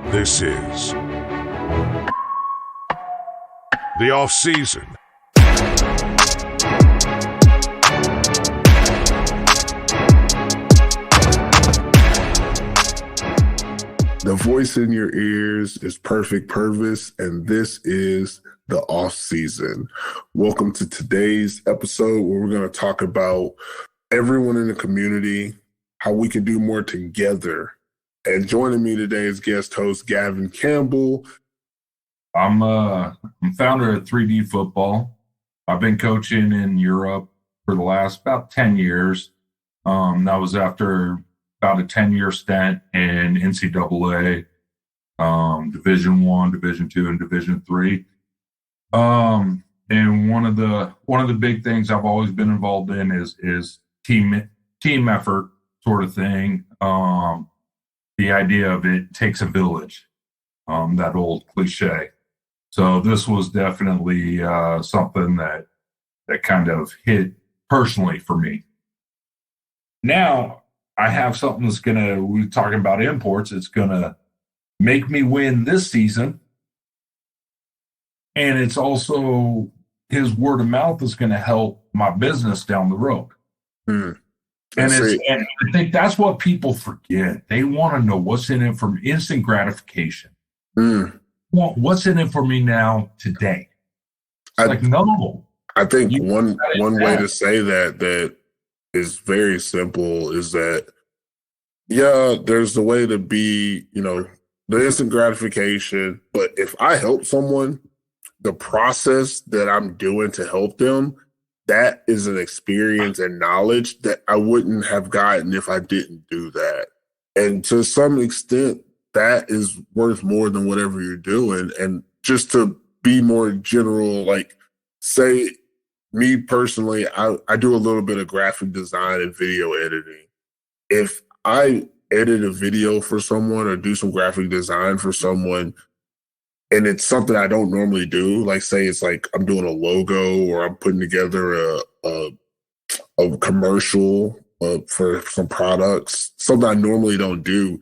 This is the off season. The voice in your ears is Perfect Pervis, and this is the off season. Welcome to today's episode where we're going to talk about everyone in the community, how we can do more together. And joining me today is guest host Gavin Campbell. I'm founder of 3D Football. I've been coaching in Europe for the last about 10 years. That was after about a 10-year stint in NCAA, Division I, Division II, and Division III. And one of the big things I've always been involved in is team effort sort of thing. The idea of it takes a village, that old cliche. So this was definitely something that kind of hit personally for me. Now I have something that's we're talking about imports. It's gonna make me win this season. And it's also his word of mouth is going to help my business down the road. And I think that's what people forget. They want to know what's in it for instant gratification. What's in it for me now today? No. I think one way to say that is very simple is that, yeah, there's the way to be, the instant gratification. But if I help someone, the process that I'm doing to help them, that is an experience and knowledge that I wouldn't have gotten if I didn't do that. And to some extent, that is worth more than whatever you're doing. And just to be more general, like, say, me personally, I do a little bit of graphic design and video editing. If I edit a video for someone or do some graphic design for someone, and it's something I don't normally do, like say it's like I'm doing a logo or I'm putting together a commercial for some products, something I normally don't do,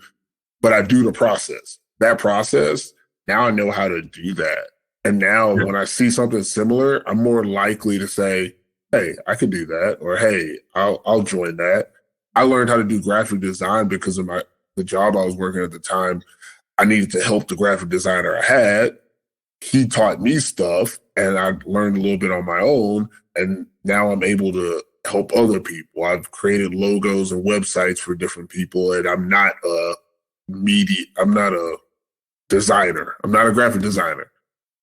but I do the process. That process, now I know how to do that. And now when I see something similar, I'm more likely to say, hey, I could do that, or hey, I'll join that. I learned how to do graphic design because of the job I was working at the time. I needed to help the graphic designer I had. He taught me stuff, and I learned a little bit on my own, and now I'm able to help other people. I've created logos and websites for different people, and I'm not a designer. I'm not a graphic designer.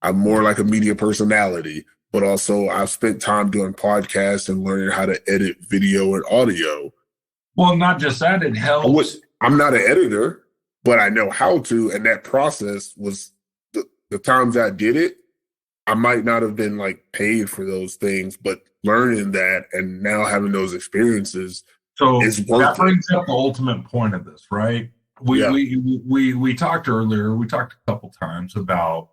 I'm more like a media personality, but also I've spent time doing podcasts and learning how to edit video and audio. Well, not just that, it helps. I'm not an editor, but I know how to, and that process was the times I did it, I might not have been like paid for those things, but learning that and now having those experiences is worth it. That brings up the ultimate point of this, right? We talked earlier, we talked a couple times about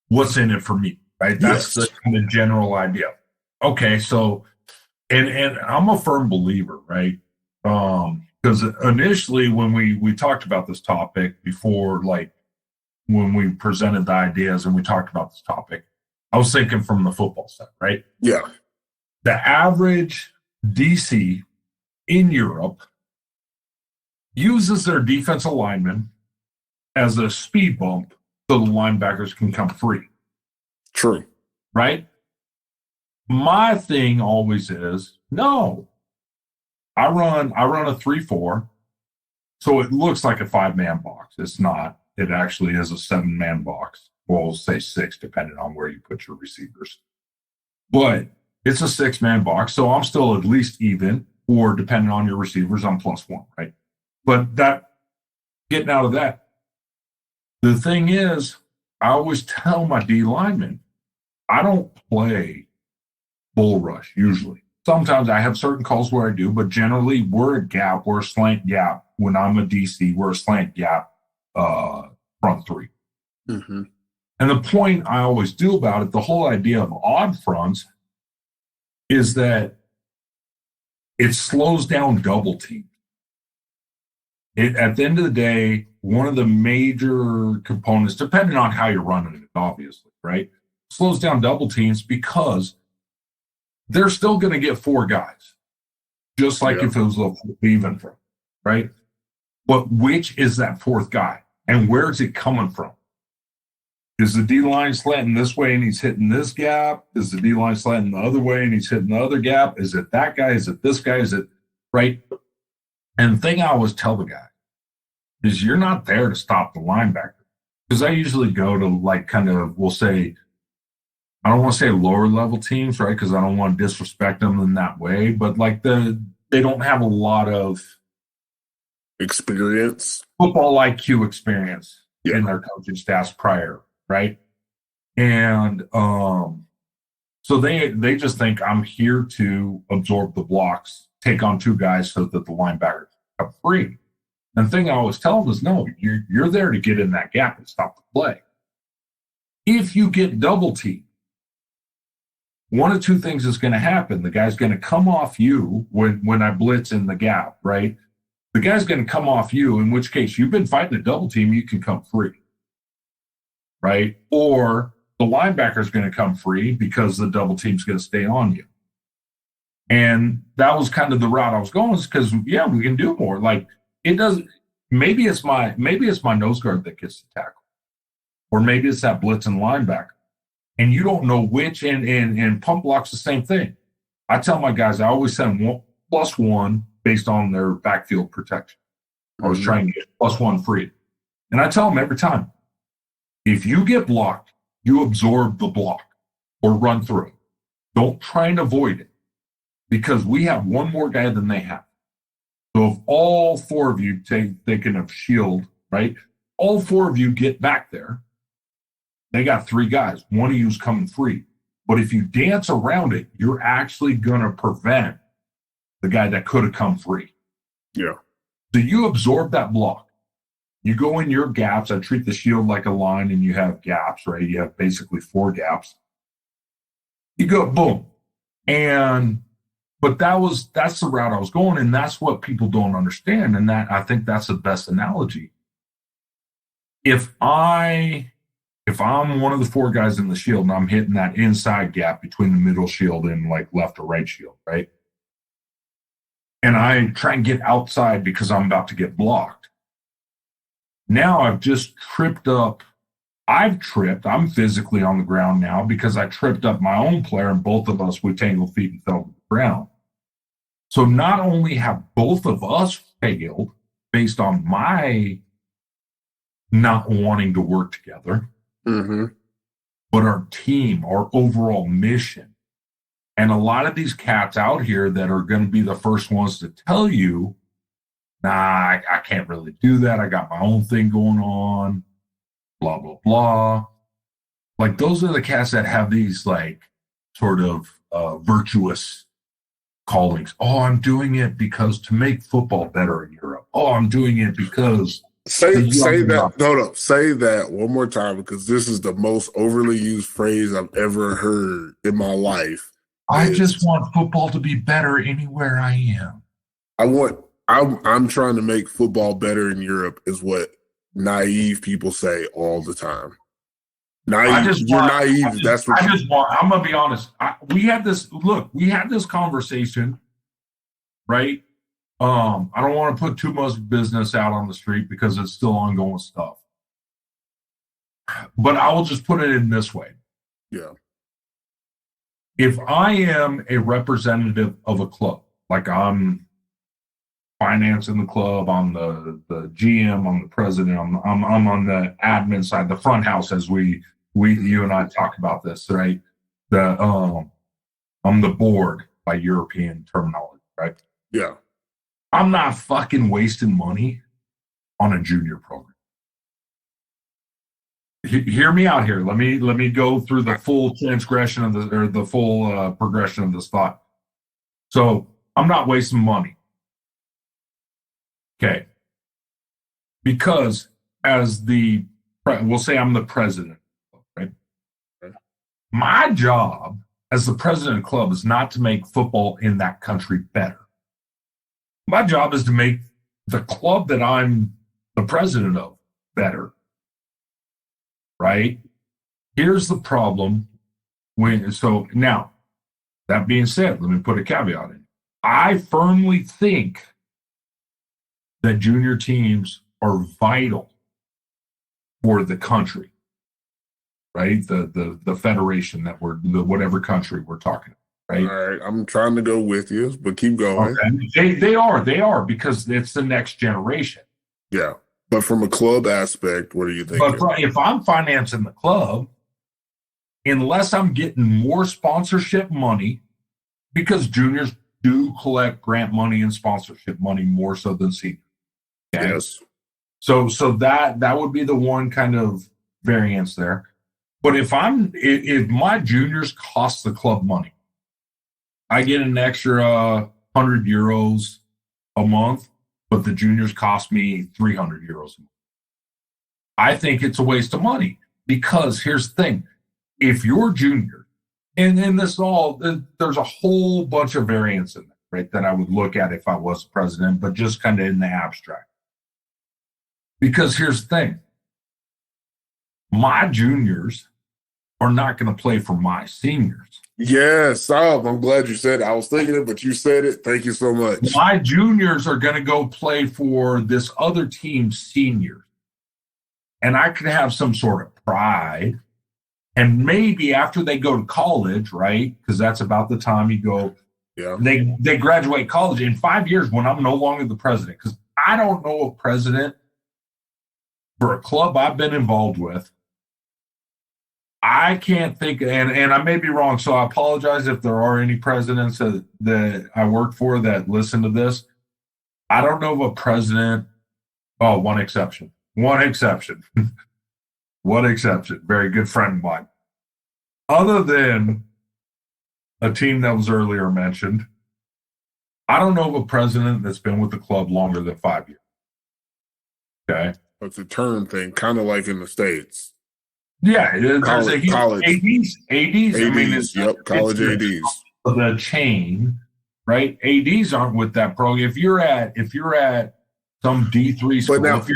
what's in it for me, right? That's the kind of general idea. Okay, so and I'm a firm believer, right? Because initially when we talked about this topic before, like when we presented the ideas and we talked about this topic, I was thinking from the football side, right? Yeah. The average DC in Europe uses their defensive linemen as a speed bump so the linebackers can come free. True. Right? My thing always is, no. I run a 3-4, so it looks like a 5-man box. It's not. It actually is a 7-man box. Well, we'll say 6, depending on where you put your receivers. But it's a 6-man box, so I'm still at least even, or depending on your receivers, I'm +1, right? But getting out of that, the thing is, I always tell my D linemen, I don't play bull rush usually. Sometimes I have certain calls where I do, but generally we're a slant gap. When I'm a DC, we're a slant gap front three. Mm-hmm. And the point I always do about it, the whole idea of odd fronts, is that it slows down double teams. At the end of the day, one of the major components, depending on how you're running it, obviously, right? Slows down double teams because they're still going to get 4 guys, just like if it was a even from, right? But which is that 4th guy, and where is it coming from? Is the D line slanting this way and he's hitting this gap? Is the D line slanting the other way and he's hitting the other gap? Is it that guy? Is it this guy? Is it right? And the thing I always tell the guy is you're not there to stop the linebacker. Because I usually go to like kind of, we'll say, I don't want to say lower level teams, right? Because I don't want to disrespect them in that way. But like they don't have a lot of experience, football IQ experience in their coaching staffs prior. Right. And so they just think I'm here to absorb the blocks, take on 2 guys so that the linebackers are free. And the thing I always tell them is, no, you're there to get in that gap and stop the play. If you get double teamed, one of 2 things is going to happen. The guy's going to come off you when I blitz in the gap, right? The guy's going to come off you, in which case you've been fighting a double team, you can come free. Right? Or the linebacker is going to come free because the double team's going to stay on you. And that was kind of the route I was going, because we can do more. Like it doesn't. Maybe it's my nose guard that gets the tackle, or maybe it's that blitzing linebacker, and you don't know which. And pump block's the same thing. I tell my guys I always send +1 based on their backfield protection. I was trying to get +1 free, and I tell them every time. If you get blocked, you absorb the block or run through it. Don't try and avoid it, because we have 1 more guy than they have. So if all 4 of you thinking of shield, right? All 4 of you get back there. They got 3 guys. 1 of you's coming free. But if you dance around it, you're actually going to prevent the guy that could have come free. Yeah. So you absorb that block. You go in your gaps. I treat the shield like a line, and you have gaps, right? You have basically 4 gaps. You go, boom. But that's the route I was going, and that's what people don't understand. And that I think that's the best analogy. If I'm one of the 4 guys in the shield and I'm hitting that inside gap between the middle shield and like left or right shield, right? And I try and get outside because I'm about to get blocked. Now I've just tripped up. I'm physically on the ground now because I tripped up my own player, and both of us, we tangled feet and fell to the ground. So not only have both of us failed based on my not wanting to work together, but our team, our overall mission. And a lot of these cats out here that are going to be the first ones to tell you, nah, I can't really do that. I got my own thing going on, blah, blah, blah. Like those are the cats that have these like sort of virtuous callings. Oh, I'm doing it because to make football better in Europe. Oh, I'm doing it because say that one more time, because this is the most overly used phrase I've ever heard in my life. I just want football to be better anywhere I am. I'm trying to make football better in Europe is what naive people say all the time. Naive. I'm going to be honest. We had this conversation, right? I don't want to put too much business out on the street because it's still ongoing stuff. But I will just put it in this way. Yeah. If I am a representative of a club, like I'm financing the club, I'm the GM, I'm the president, I'm on the admin side, the front house, as you and I talk about this, right? I'm the board by European terminology, right? Yeah. I'm not fucking wasting money on a junior program. Hear me out here. Let me go through the full transgression of the full progression of this thought. So I'm not wasting money. Okay. Because we'll say I'm the president, right? My job as the president of the club is not to make football in that country better. My job is to make the club that I'm the president of better, right? Here's the problem. Now, that being said, let me put a caveat in. I firmly think that junior teams are vital for the country, right? The federation that whatever country we're talking about, right? All right, I'm trying to go with you, but keep going. Okay. They are because it's the next generation. Yeah, but from a club aspect, what are you thinking? But if I'm financing the club, unless I'm getting more sponsorship money, because juniors do collect grant money and sponsorship money more so than seniors. Okay? Yes. So that would be the one kind of variance there. But if my juniors cost the club money, I get an extra €100 a month, but the juniors cost me €300 a month. I think it's a waste of money because here's the thing. If you're junior, and there's a whole bunch of variants in there, right, that I would look at if I was president, but just kind of in the abstract. Because here's the thing. My juniors are not going to play for my seniors. Yes, I'm glad you said it. I was thinking it, but you said it. Thank you so much. My juniors are going to go play for this other team's seniors. And I could have some sort of pride. And maybe after they go to college, right? Because that's about the time you go. Yeah. They graduate college in 5 years when I'm no longer the president. Because I don't know a president for a club I've been involved with. I can't think, and I may be wrong, so I apologize if there are any presidents that I work for that listen to this. I don't know of a president. Oh, one exception. One exception. One exception. Very good friend of mine. Other than a team that was earlier mentioned, I don't know of a president that's been with the club longer than 5 years. Okay. It's a term thing, kind of like in the States. Yeah, college. ADs. I mean, it's college ADs. The chain, right? ADs aren't with that program. If you're at some D3 school, but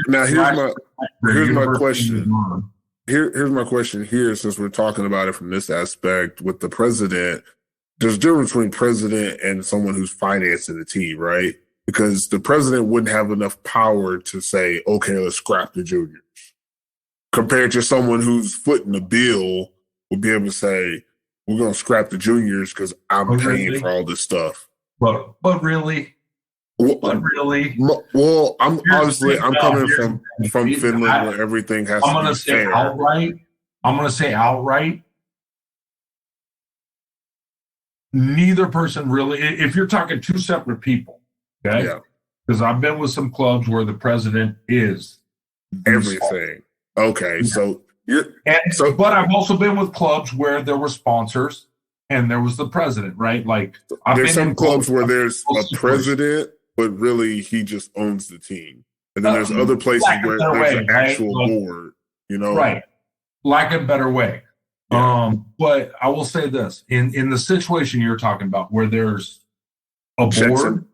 here's my question. Here's my question here, since we're talking about it from this aspect with the president. There's a difference between president and someone who's financing the team, right? Because the president wouldn't have enough power to say, okay, let's scrap the juniors. Compared to someone who's footing the bill would be able to say, we're going to scrap the juniors because I'm paying for all this stuff. But really? But really? Well, I'm coming from Finland where everything has to be fair. I'm going to say outright. Neither person really, if you're talking two separate people, okay? Yeah. Because I've been with some clubs where the president is everything. Okay, yeah. But I've also been with clubs where there were sponsors and there was the president, right? Like there's some clubs where there's a president, but really he just owns the team, and then there's other places where there's an actual board, right? Like a better way. Yeah. But I will say this: in the situation you're talking about, where there's a board,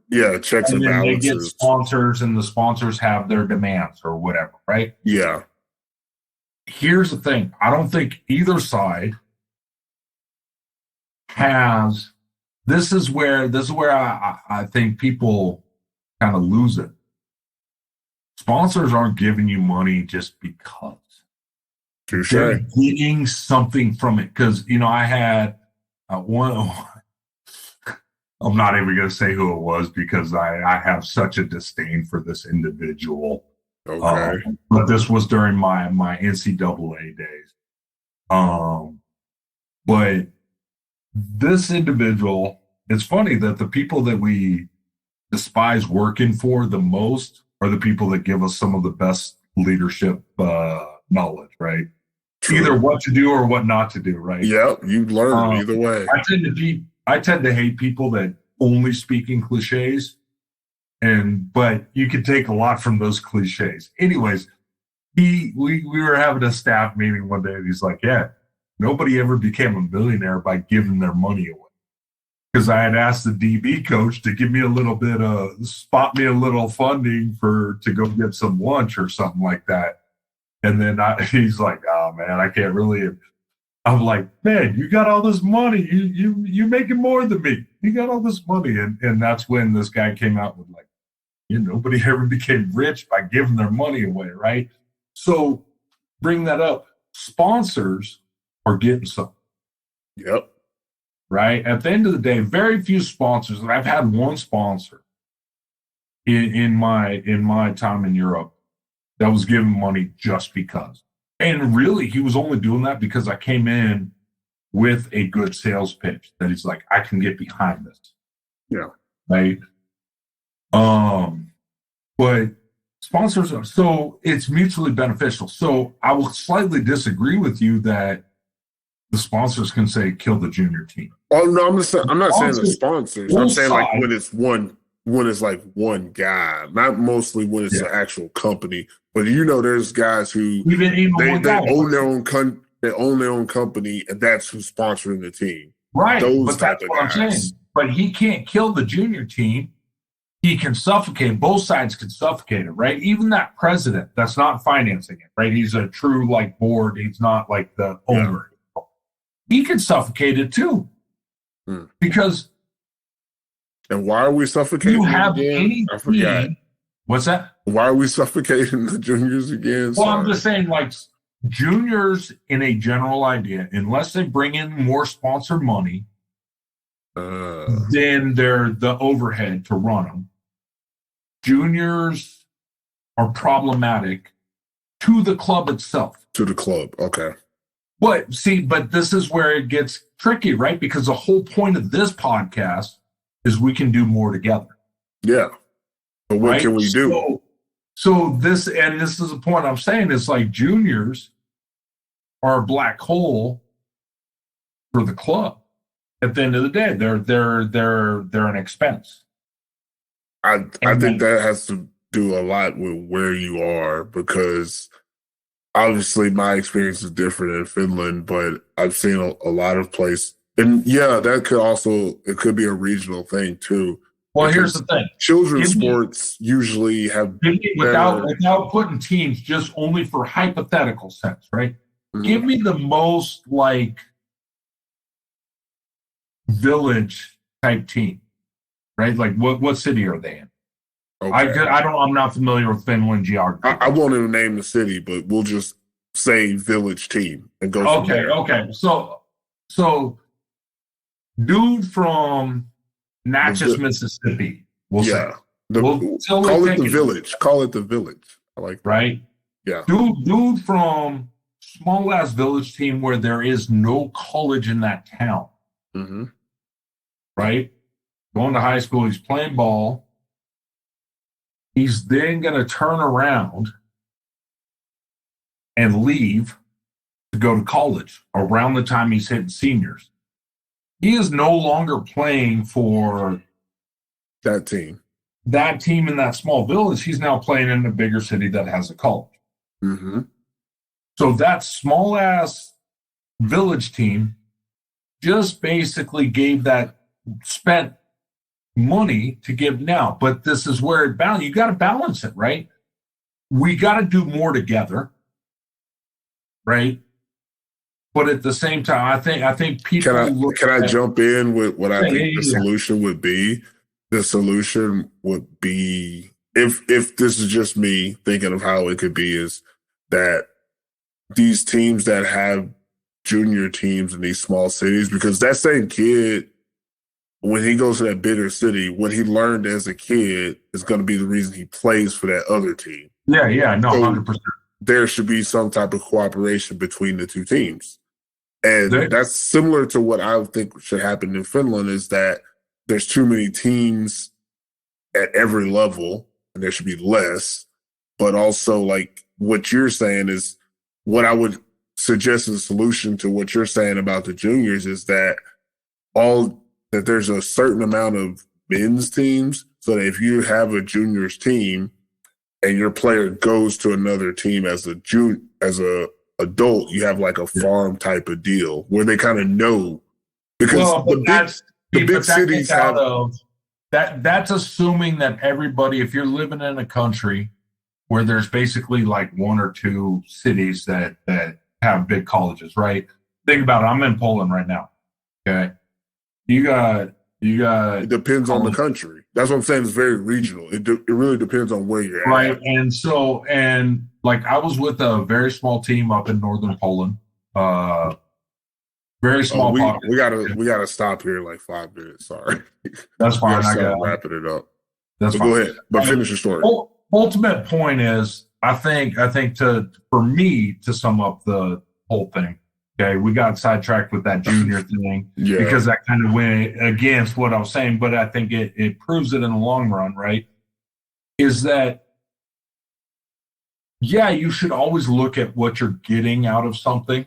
checks and balances. They get sponsors, and the sponsors have their demands or whatever, right? Yeah. Here's the thing. I don't think either side has. This is where I think people kind of lose it. Sponsors aren't giving you money just because. They're getting something from it. Because, I had one. I'm not even going to say who it was because I have such a disdain for this individual. Okay. But this was during my NCAA days. But this individual, it's funny that the people that we despise working for the most are the people that give us some of the best leadership knowledge, right? True. Either what to do or what not to do, right? Yep, you learn either way. I tend to hate people that only speak in cliches. But you can take a lot from those cliches. Anyways, we were having a staff meeting one day, and he's like, "Yeah, nobody ever became a millionaire by giving their money away." because I had asked the DB coach to give me a little bit of spot me a little funding to go get some lunch or something like that. And then he's like, "Oh man, I can't really." I'm like, "Man, you got all this money. You making more than me. You got all this money." And that's when this guy came out with like, nobody ever became rich by giving their money away, right? So bring that up. Sponsors are getting something. Yep. Right. At the end of the day, very few sponsors, and I've had one sponsor in my time in Europe that was giving money just because. And really, he was only doing that because I came in with a good sales pitch that he's like, I can get behind this. Yeah. Right. But sponsors are, so it's mutually beneficial. So I will slightly disagree with you that the sponsors can say kill the junior team. Oh no, I'm not saying the sponsors. I'm saying like when it's like one guy, not mostly when it's the actual company. But there's guys who they own their own company, and that's who's sponsoring the team. Right. Those but type that's of what guys. I'm saying. But he can't kill the junior team. He can suffocate. Both sides can suffocate it, right? Even that president that's not financing it, right? He's a true like board. He's not like the owner. Yeah. He can suffocate it too. Because. And why are we suffocating? You have any I forgot. team. What's that? Why are we suffocating the juniors again? Well, I'm just saying, like, juniors in a general idea, unless they bring in more sponsor money, then they're the overhead to run them. Juniors are problematic to the club itself. To the club, okay. But this is where it gets tricky, right? Because the whole point of this podcast is we can do more together. Yeah. But what can we do? So this is the point I'm saying. It's like juniors are a black hole for the club. At the end of the day, they're an expense. I think that has to do a lot with where you are, because obviously my experience is different in Finland, but I've seen a lot of places. And yeah, it could be a regional thing too. Well, here's the thing. Children's sports usually have without putting teams, just only for hypothetical sense, right? Mm-hmm. Give me the most like village type team, right? Like what city are they in? Okay. I'm not familiar with Finland geography. I won't even name the city, but we'll just say village team and go. Okay. So dude from Natchez, Mississippi. We'll say. Call it the village. Call it the village. I like that. Right? Yeah. Dude from small ass village team where there is no college in that town. Mm-hmm. Right? Going to high school, he's playing ball. He's then going to turn around and leave to go to college around the time he's hitting seniors. He is no longer playing for that team in that small village. He's now playing in a bigger city that has a college. Mm-hmm. So that small ass village team just basically spent money to give now. But this is where you got to balance it, right? We got to do more together, right? But at the same time, I think people. Can I jump in with what I think the solution would be? The solution would be, if this is just me thinking of how it could be, is that these teams that have junior teams in these small cities, because that same kid, when he goes to that bigger city, what he learned as a kid is going to be the reason he plays for that other team. Yeah, no, 100%. There should be some type of cooperation between the two teams. And that's similar to what I think should happen in Finland, is that there's too many teams at every level and there should be less. But also, like what you're saying is, what I would suggest as a solution to what you're saying about the juniors is that there's a certain amount of men's teams, so that if you have a juniors team and your player goes to another team as a adult, you have like a farm type of deal where they kind of know, because the big cities have that's assuming that everybody, if you're living in a country where there's basically like one or two cities that have big colleges, right? Think about it. I'm in Poland right now. Okay. You got it depends on the country. That's what I'm saying. It's very regional. It really depends on where you're right. at. And like I was with a very small team up in northern Poland. Very small. We gotta stop here in like 5 minutes. Sorry. That's fine. I got wrapping it up. That's but fine. Go ahead. But finish your story. Ultimate point is, I think for me to sum up the whole thing. Okay, we got sidetracked with that junior thing because that kind of went against what I was saying, but I think it proves it in the long run, right? Is that, you should always look at what you're getting out of something.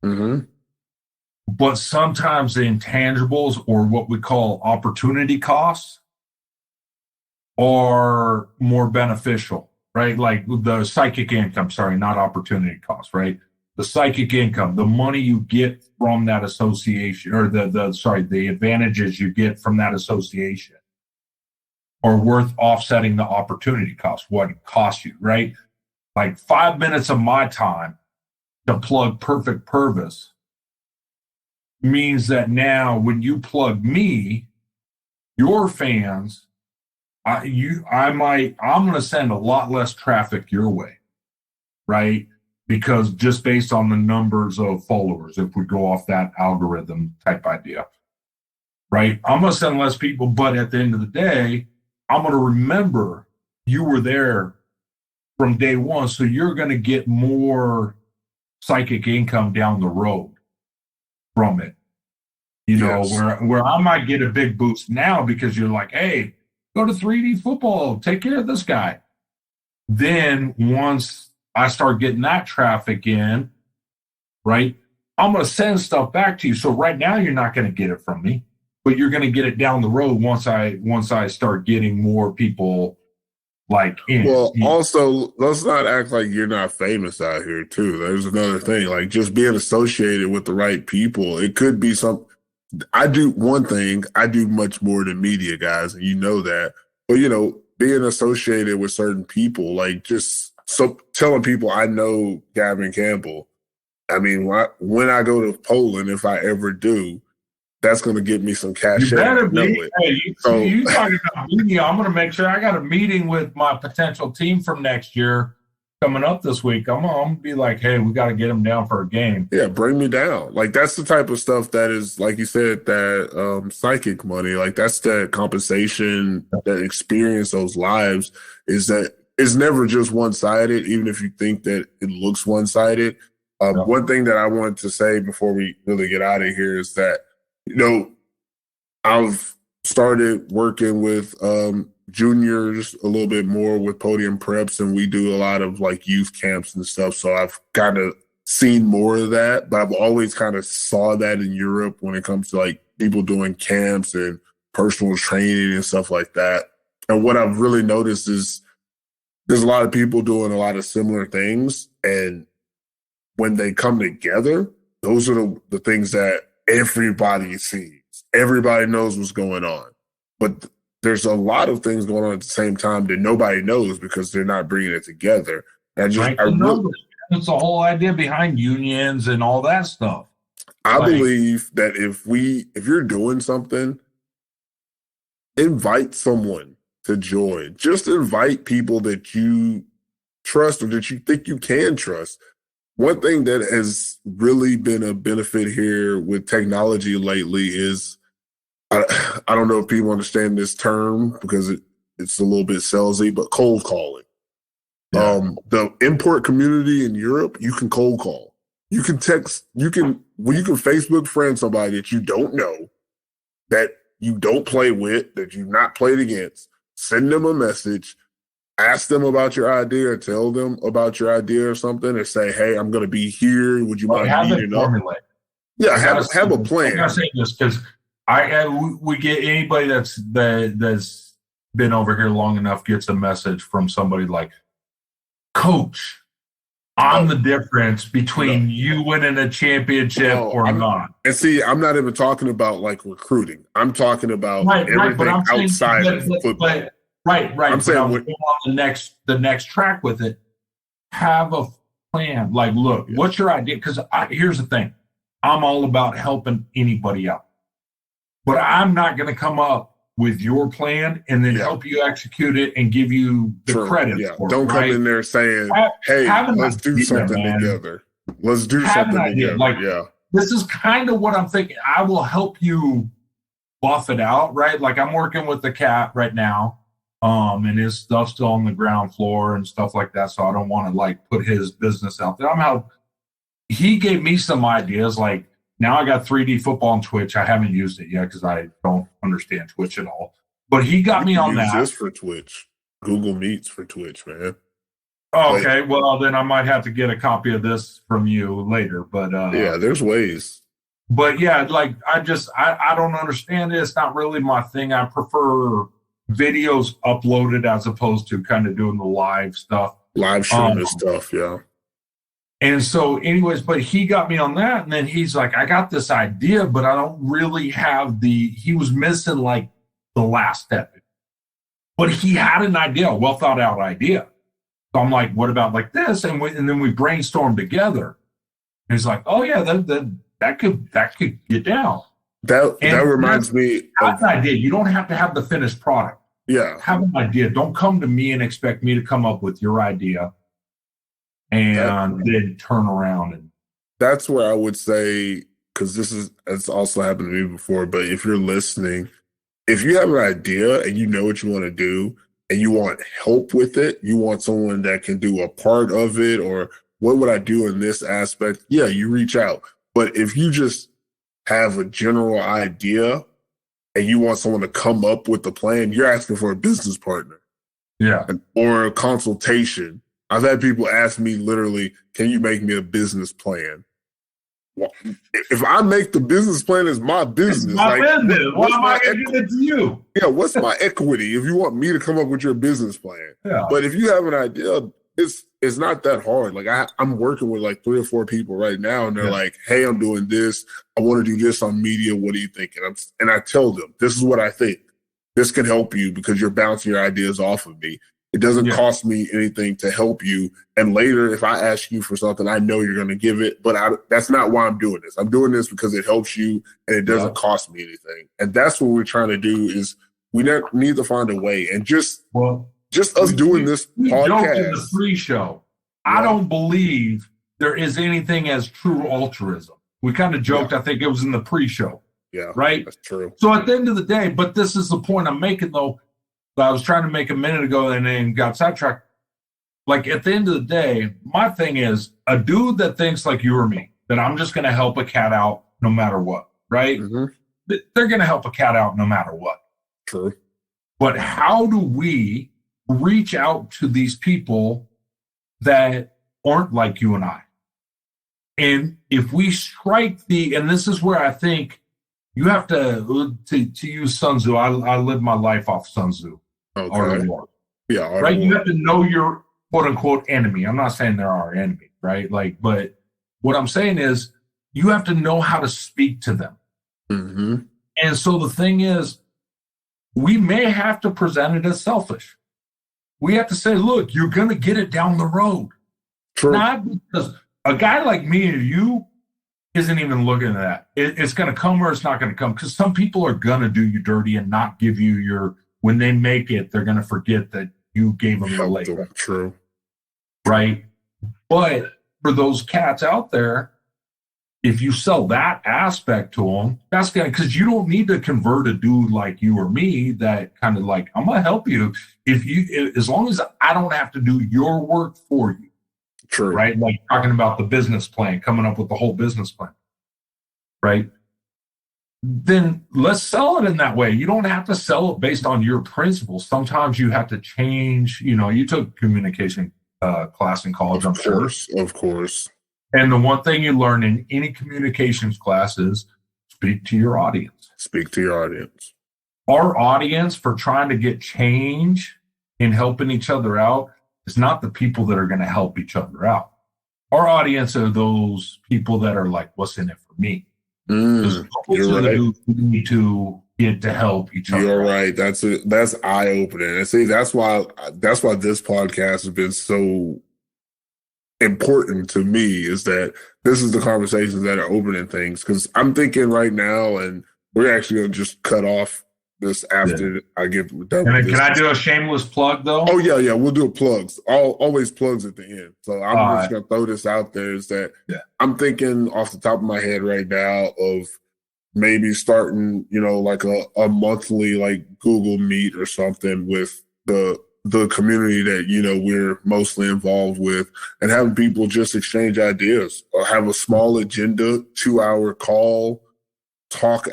Mm-hmm. But sometimes the intangibles, or what we call opportunity costs, are more beneficial, right? Like the psychic income, not opportunity costs, right? The psychic income, the money you get from that association, or the advantages you get from that association are worth offsetting the opportunity cost, what it costs you, right? Like 5 minutes of my time to plug Perfect Pervis means that now when you plug me, your fans, I'm going to send a lot less traffic your way, right? Because just based on the numbers of followers, if we go off that algorithm type idea, right? I'm going to send less people, but at the end of the day, I'm going to remember you were there from day one. So you're going to get more psychic income down the road from it. You know, where I might get a big boost now because you're like, hey, go to 3D football, take care of this guy. Then once I start getting that traffic in, right, I'm going to send stuff back to you. So right now you're not going to get it from me, but you're going to get it down the road once I start getting more people like in. Well, also, let's not act like you're not famous out here too. There's another thing, like just being associated with the right people. It could be some. I do much more than media guys, and you know that. But being associated with certain people, like just telling people I know Gavin Campbell. I mean, when I go to Poland, if I ever do, that's going to get me some cash. You better be. Hey, you talking about media? I'm going to make sure I got a meeting with my potential team from next year coming up this week. I'm going to be like, hey, we got to get them down for a game. Yeah, bring me down. Like that's the type of stuff that is, like you said, that psychic money. Like that's that compensation, that experience, those lives. Is that it's never just one-sided, even if you think that it looks one-sided. One thing that I wanted to say before we really get out of here is that, I've started working with juniors a little bit more with podium preps, and we do a lot of like youth camps and stuff. So I've kind of seen more of that, but I've always kind of saw that in Europe when it comes to like people doing camps and personal training and stuff like that. And what I've really noticed is there's a lot of people doing a lot of similar things. And when they come together, those are the things that everybody sees. Everybody knows what's going on. But there's a lot of things going on at the same time that nobody knows because they're not bringing it together. And it's the whole idea behind unions and all that stuff. I believe that if you're doing something, invite someone to join. Just invite people that you trust or that you think you can trust. One thing that has really been a benefit here with technology lately is, I don't know if people understand this term because it's a little bit salesy, but cold calling. Yeah. The import community in Europe, you can cold call. You can text, you can Facebook friend somebody that you don't know, that you don't play with, that you've not played against, send them a message, ask them about your idea or tell them about your idea or something and say, hey, I'm going to be here. Would you mind meeting up? Yeah, have a plan. I'm going to say this because we get anybody that's been over here long enough gets a message from somebody like, Coach, I'm the difference between you winning a championship or not. And see, I'm not even talking about like recruiting. I'm talking about everything outside of football. Right. I'm saying on the next track with it. Have a plan. Like, look, what's your idea? Because here's the thing. I'm all about helping anybody out. But I'm not going to come up with your plan and then help you execute it and give you the credit for it. Don't come in there saying, hey, let's do something together. Let's do something together. Like, this is kind of what I'm thinking. I will help you buff it out, right? Like I'm working with the cat right now. And his stuff's still on the ground floor and stuff like that. So I don't want to like put his business out there. He gave me some ideas. Like now I got 3D football on Twitch. I haven't used it yet because I don't understand Twitch at all. But he got me on that. Use this for Twitch. Google Meets for Twitch, man. Oh, okay. Well, then I might have to get a copy of this from you later. But there's ways. But yeah, like I don't understand it. It's not really my thing. I prefer videos uploaded as opposed to kind of doing the live stuff. Live streaming stuff, yeah. And so, anyways, but he got me on that, and then he's like, I got this idea, but I don't really have he was missing like the last step. But he had an idea, a well thought out idea. So I'm like, what about like this? And then we brainstormed together. And he's like, oh yeah, that could get down. That reminds me. Have an idea. You don't have to have the finished product. Yeah. Have an idea. Don't come to me and expect me to come up with your idea and then turn around. And that's where I would say, because it's also happened to me before, but if you're listening, if you have an idea and you know what you want to do and you want help with it, you want someone that can do a part of it, or what would I do in this aspect? Yeah, you reach out. But if you just have a general idea and you want someone to come up with the plan, you're asking for a business partner. Yeah. Or a consultation. I've had people ask me literally, can you make me a business plan? Well, if I make the business plan, it's my business. It's my business. Why am I going to give it to you? Yeah, what's my equity if you want me to come up with your business plan? Yeah. But if you have an idea, it's not that hard. Like I'm working with like 3 or 4 people right now, and they're like, "Hey, I'm doing this. I want to do this on media. What do you think?" And I tell them, "This is what I think. This can help you because you're bouncing your ideas off of me. It doesn't cost me anything to help you. And later, if I ask you for something, I know you're going to give it. But that's not why I'm doing this. I'm doing this because it helps you, and it doesn't cost me anything. And that's what we're trying to do. Is we need to find a way, and just us doing this podcast. In the pre-show, I don't believe there is anything as true altruism. We kind of joked. I think it was in the pre-show. Yeah, right. That's true. So at the end of the day, but this is the point I'm making, though. That I was trying to make a minute ago and then got sidetracked. Like at the end of the day, my thing is a dude that thinks like you or me, that I'm just going to help a cat out no matter what, right? Mm-hmm. They're going to help a cat out no matter what. True. But how do we reach out to these people that aren't like you and I? And if we strike and this is where I think you have to use Sun Tzu. I live my life off Sun Tzu. Okay. Yeah. Right. You have to know your quote unquote enemy. I'm not saying there are enemies, right? Like, but what I'm saying is you have to know how to speak to them. Mm-hmm. And so the thing is, we may have to present it as selfish. We have to say, look, you're going to get it down the road. True. Not because a guy like me and you isn't even looking at that. It's going to come or it's not going to come, because some people are going to do you dirty and not give you when they make it, they're going to forget that you gave them the labor. True. Right. But for those cats out there, if you sell that aspect to them, that's going to, because you don't need to convert a dude like you or me that kind of like, I'm going to help you as long as I don't have to do your work for you. True. Right. Like talking about the business plan, coming up with the whole business plan. Right. Then let's sell it in that way. You don't have to sell it based on your principles. Sometimes you have to change. You took communication class in college, I'm sure. Of course. And the one thing you learn in any communications class is speak to your audience. Speak to your audience. Our audience for trying to get change and helping each other out is not the people that are going to help each other out. our audience are those people that are like, what's in it for me? Those You're are right. the who need to get to help each other. You're right. That's eye opening. And see, that's why this podcast has been so important to me, is that this is the conversations that are opening things. Because I'm thinking right now, and we're actually gonna just cut off this after I get done. And can I do a shameless plug though? Oh yeah, we'll do plugs. Always plugs at the end. So I'm just gonna throw this out there, is that I'm thinking off the top of my head right now of maybe starting, like a monthly like Google Meet or something with the community that, we're mostly involved with, and having people just exchange ideas or have a small agenda, 2-hour call, talk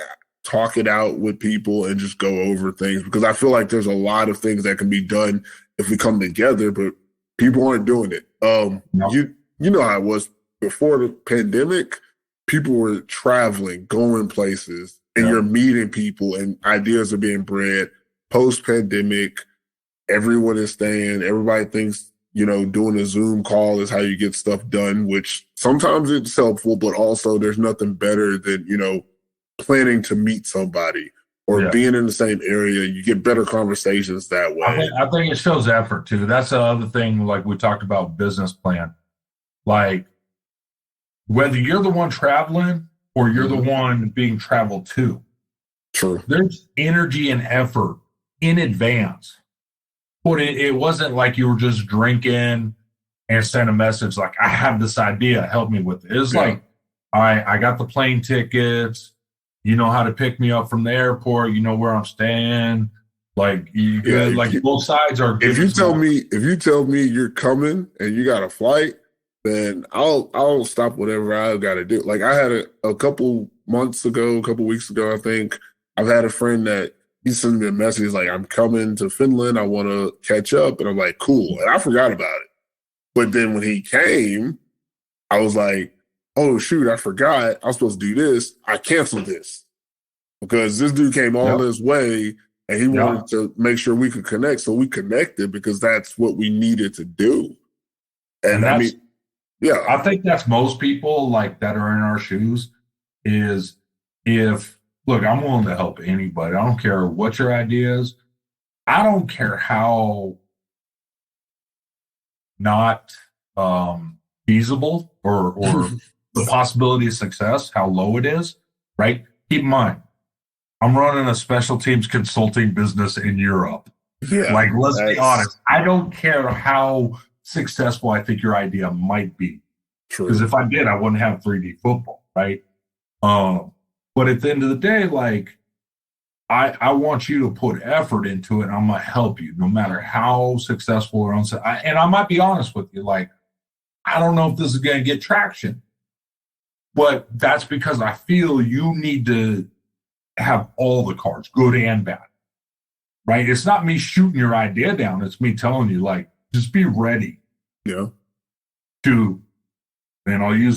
it out with people and just go over things. Because I feel like there's a lot of things that can be done if we come together, but people aren't doing it. You know how it was before the pandemic. People were traveling, going places, and you're meeting people and ideas are being bred. Post-pandemic, everyone is staying. Everybody thinks, doing a Zoom call is how you get stuff done, which sometimes it's helpful, but also there's nothing better than, planning to meet somebody or being in the same area. You get better conversations that way. I think it shows effort too. That's the other thing, like we talked about business plan. Like, whether you're the one traveling or you're the one being traveled to, there's energy and effort in advance. But it wasn't like you were just drinking and sent a message like, I have this idea, help me with it. It was like, I got the plane tickets, you know how to pick me up from the airport, you know where I'm staying. Like both sides are good. If you tell me you're coming and you got a flight, then I'll stop whatever I got to do. Like I had a couple weeks ago, I think, I've had a friend that he sent me a message like, I'm coming to Finland, I want to catch up. And I'm like, cool. And I forgot about it. But then when he came, I was like, oh shoot, I forgot. I was supposed to do this. I canceled this because this dude came all this way and he wanted to make sure we could connect. So we connected because that's what we needed to do. And I mean, I think that's most people like that are in our shoes is look, I'm willing to help anybody. I don't care what your idea is. I don't care how not feasible or the possibility of success, how low it is, right? Keep in mind, I'm running a special teams consulting business in Europe. Yeah, like, let's be honest. I don't care how successful I think your idea might be. Because if I did, I wouldn't have 3D football, right? But at the end of the day, like, I want you to put effort into it, and I'm going to help you no matter how successful or unsuccessful. And I might be honest with you, like, I don't know if this is going to get traction. But that's because I feel you need to have all the cards, good and bad, right? It's not me shooting your idea down. It's me telling you, like, just be ready to, and I'll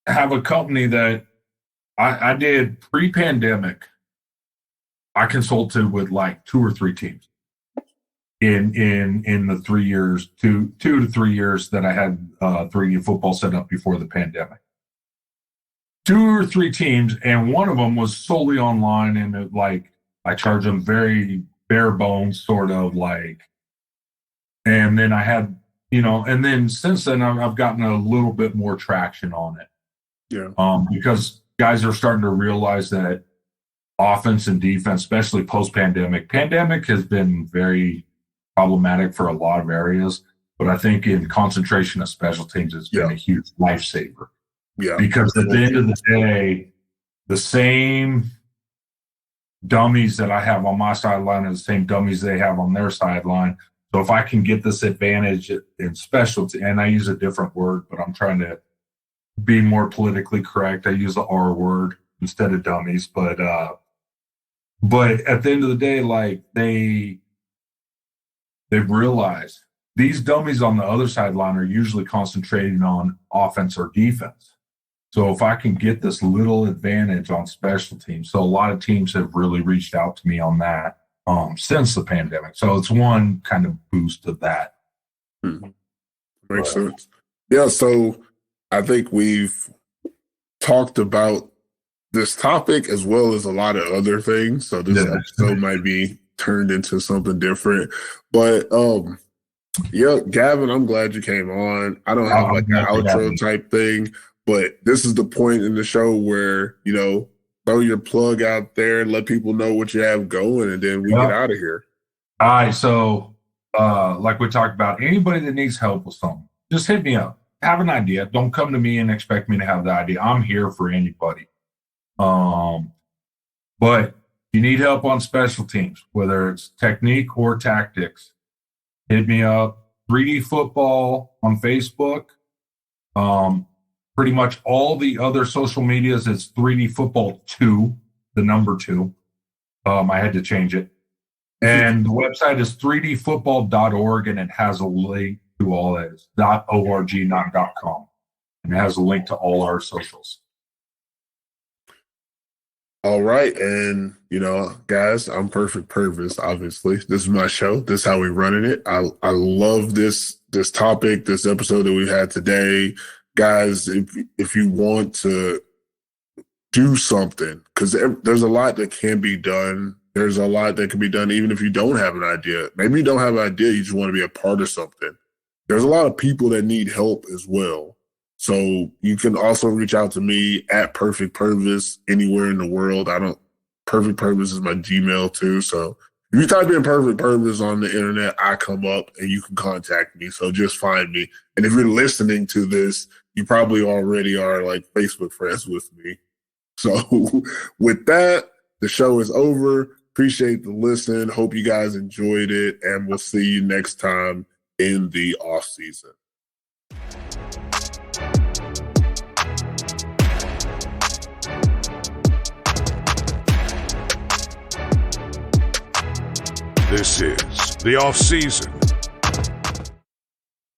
have a company that I did pre-pandemic. I consulted with like 2 or 3 teams in the 3 years, 2 to 3 years that I had 3D football set up before the pandemic. 2 or 3 teams, and one of them was solely online, and I charged them very bare bones, sort of like. And then I had, and then since then I've gotten a little bit more traction on it. Yeah. Because guys are starting to realize that offense and defense, especially post-pandemic, pandemic has been very problematic for a lot of areas, but I think in concentration of special teams has been a huge lifesaver. Yeah. Because at the end of the day, the same dummies that I have on my sideline are the same dummies they have on their sideline. So if I can get this advantage in specialty, and I use a different word, but I'm trying to be more politically correct. I use the R word instead of dummies, but at the end of the day, like they've realized these dummies on the other sideline are usually concentrating on offense or defense. So if I can get this little advantage on special teams, so a lot of teams have really reached out to me on that since the pandemic. So it's one kind of boost of that. Makes sense. Yeah, so I think we've talked about this topic as well as a lot of other things. So this Yeah. episode might be turned into something different. But yeah, Gavin, I'm glad you came on. I don't have like an outro type thing, but this is the point in the show where, throw your plug out there, let people know what you have going, and then we get out of here. All right. So like we talked about, anybody that needs help with something, just hit me up. Have an idea. Don't come to me and expect me to have the idea. I'm here for anybody. But you need help on special teams, whether it's technique or tactics, hit me up. 3D Football on Facebook. Pretty much all the other social medias is 3D Football 2, the number 2. I had to change it. And the website is 3dfootball.org, and it has a link to all that. It's .org, not .com. And it has a link to all our socials. All right. And, guys, I'm Perfect Pervis, obviously. This is my show. This is how we're running it. I love this topic, this episode that we had today. Guys, if you want to do something, because there's a lot that can be done. There's a lot that can be done even if you don't have an idea. Maybe you don't have an idea. You just want to be a part of something. There's a lot of people that need help as well. So you can also reach out to me at Perfect Pervis anywhere in the world. Perfect Pervis is my Gmail too. So if you type in Perfect Pervis on the internet, I come up and you can contact me. So just find me. And if you're listening to this, you probably already are like Facebook friends with me. So with that, the show is over. Appreciate the listen. Hope you guys enjoyed it. And we'll see you next time in the off season. This is the off season.